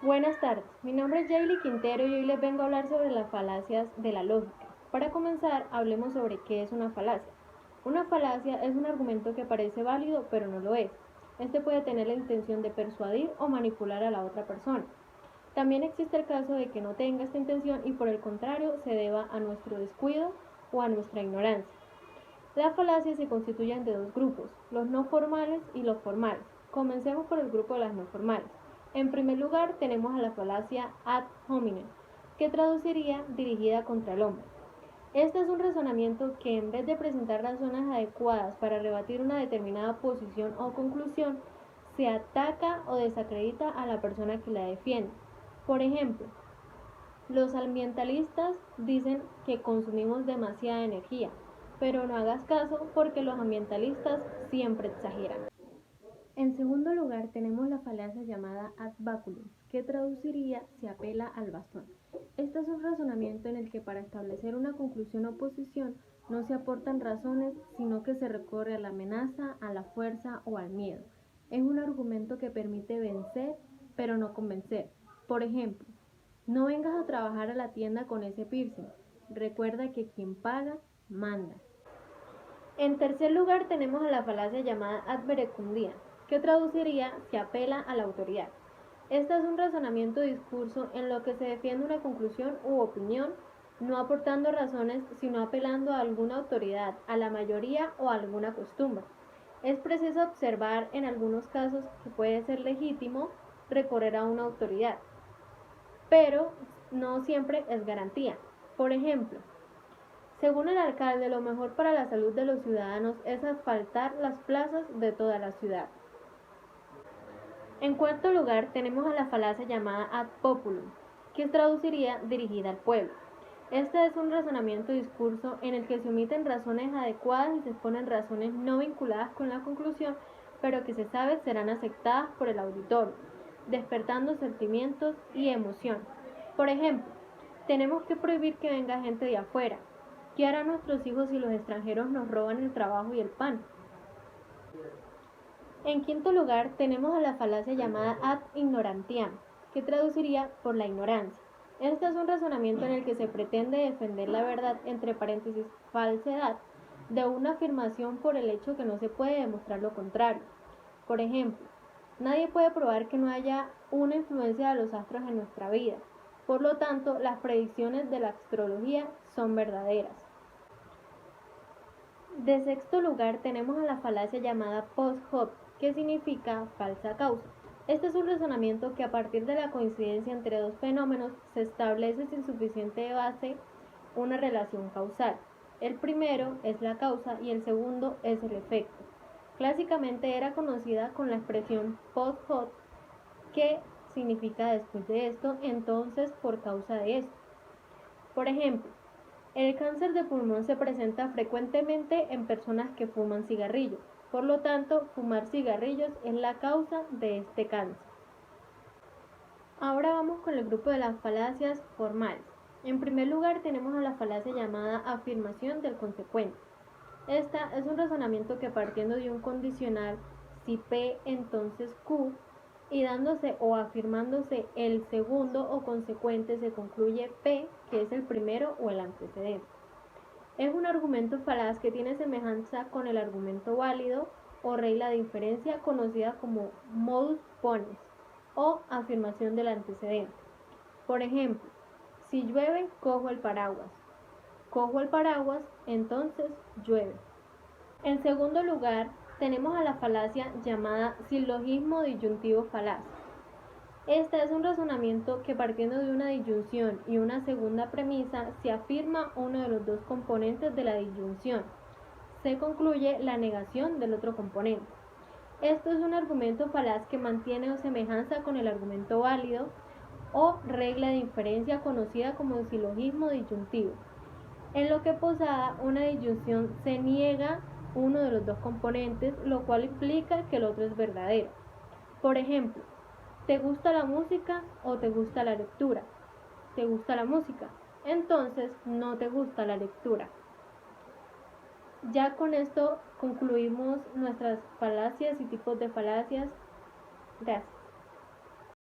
Buenas tardes, mi nombre es Jaylee Quintero y hoy les vengo a hablar sobre las falacias de la lógica. Para comenzar, hablemos sobre qué es una falacia. Una falacia es un argumento que parece válido pero no lo es. Este puede tener la intención de persuadir o manipular a la otra persona. También existe el caso de que no tenga esta intención y por el contrario se deba a nuestro descuido o a nuestra ignorancia. Las falacias se constituyen de dos grupos, los no formales y los formales. Comencemos por el grupo de las no formales. En primer lugar tenemos a la falacia ad hominem, que traduciría dirigida contra el hombre. Este es un razonamiento que en vez de presentar razones adecuadas para rebatir una determinada posición o conclusión, se ataca o desacredita a la persona que la defiende. Por ejemplo, los ambientalistas dicen que consumimos demasiada energía, pero no hagas caso porque los ambientalistas siempre exageran. En segundo lugar, tenemos la falacia llamada ad baculum, que traduciría se apela al bastón. Este es un razonamiento en el que para establecer una conclusión o posición no se aportan razones, sino que se recurre a la amenaza, a la fuerza o al miedo. Es un argumento que permite vencer, pero no convencer. Por ejemplo, no vengas a trabajar a la tienda con ese piercing. Recuerda que quien paga, manda. En tercer lugar tenemos a la falacia llamada ad verecundia, que traduciría se apela a la autoridad. Este es un razonamiento discurso en lo que se defiende una conclusión u opinión, no aportando razones, sino apelando a alguna autoridad, a la mayoría o a alguna costumbre. Es preciso observar en algunos casos que puede ser legítimo recorrer a una autoridad, pero no siempre es garantía. Por ejemplo, según el alcalde, lo mejor para la salud de los ciudadanos es asfaltar las plazas de toda la ciudad. En cuarto lugar, tenemos a la falacia llamada ad populum, que traduciría dirigida al pueblo. Este es un razonamiento discurso en el que se omiten razones adecuadas y se exponen razones no vinculadas con la conclusión, pero que se sabe serán aceptadas por el auditorio, despertando sentimientos y emoción. Por ejemplo, tenemos que prohibir que venga gente de afuera. ¿Qué harán nuestros hijos si los extranjeros nos roban el trabajo y el pan? En quinto lugar, tenemos a la falacia llamada ad ignorantiam, que traduciría por la ignorancia. Este es un razonamiento en el que se pretende defender la verdad, entre paréntesis, falsedad, de una afirmación por el hecho que no se puede demostrar lo contrario. Por ejemplo, nadie puede probar que no haya una influencia de los astros en nuestra vida. Por lo tanto, las predicciones de la astrología son verdaderas. De sexto lugar tenemos a la falacia llamada post hoc, que significa falsa causa. Este es un razonamiento que a partir de la coincidencia entre dos fenómenos se establece sin suficiente base una relación causal. El primero es la causa y el segundo es el efecto. Clásicamente era conocida con la expresión post hoc, que significa después de esto, entonces por causa de esto. Por ejemplo, el cáncer de pulmón se presenta frecuentemente en personas que fuman cigarrillos. Por lo tanto, fumar cigarrillos es la causa de este cáncer. Ahora vamos con el grupo de las falacias formales. En primer lugar tenemos a la falacia llamada afirmación del consecuente. Esta es un razonamiento que partiendo de un condicional si P entonces Q y dándose o afirmándose el segundo o consecuente se concluye P, que es el primero o el antecedente. Es un argumento falaz que tiene semejanza con el argumento válido o regla de inferencia conocida como modus ponens o afirmación del antecedente. Por ejemplo, si llueve, cojo el paraguas. Cojo el paraguas, entonces llueve. En segundo lugar, tenemos a la falacia llamada silogismo disyuntivo falaz. Este es un razonamiento que partiendo de una disyunción y una segunda premisa se afirma uno de los dos componentes de la disyunción. Se concluye la negación del otro componente. Esto es un argumento falaz que mantiene semejanza con el argumento válido o regla de inferencia conocida como silogismo disyuntivo, en lo que posada una disyunción se niega uno de los dos componentes, lo cual implica que el otro es verdadero. Por ejemplo, ¿te gusta la música o te gusta la lectura? ¿Te gusta la música? Entonces no te gusta la lectura. Ya con esto concluimos nuestras falacias y tipos de falacias. Gracias.